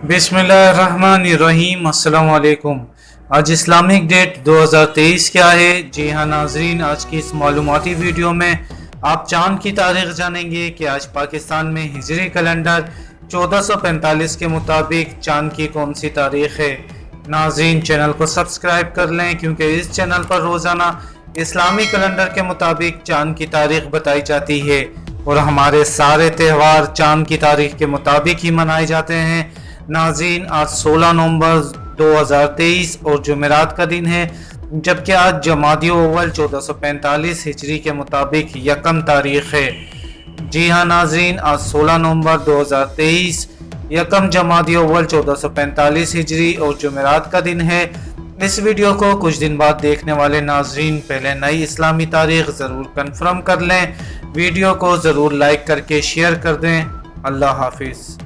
बिस्मिल्लाहिर्रहमानिर्रहीम। अस्सलाम वालेकुम। आज इस्लामिक डेट 2023 क्या है? जी हाँ नाजरीन, आज की इस मालूमाती वीडियो में आप चांद की तारीख जानेंगे कि आज पाकिस्तान में हिजरी कैलेंडर 1445 के मुताबिक चांद की कौन सी तारीख है। नाजरीन, चैनल को सब्सक्राइब कर लें क्योंकि इस चैनल पर रोज़ाना इस्लामी कैलेंडर के मुताबिक चांद की तारीख बताई जाती है और हमारे सारे त्यौहार चांद की तारीख के मुताबिक ही मनाए जाते हैं। नाज़रीन, आज 16 नवंबर 2023 और जुमेरात का दिन है, जबकि आज जमादी अव्वल 1445 हिजरी के मुताबिक यकम तारीख है। जी हाँ नाज़रीन, आज 16 नवंबर 2023 यकम जमादी अव्वल 1445 हिजरी और जुमेरात का दिन है। इस वीडियो को कुछ दिन बाद देखने वाले नाज़रीन पहले नई इस्लामी तारीख ज़रूर कंफर्म कर लें। वीडियो को ज़रूर लाइक करके शेयर कर दें। अल्लाह हाफिज़।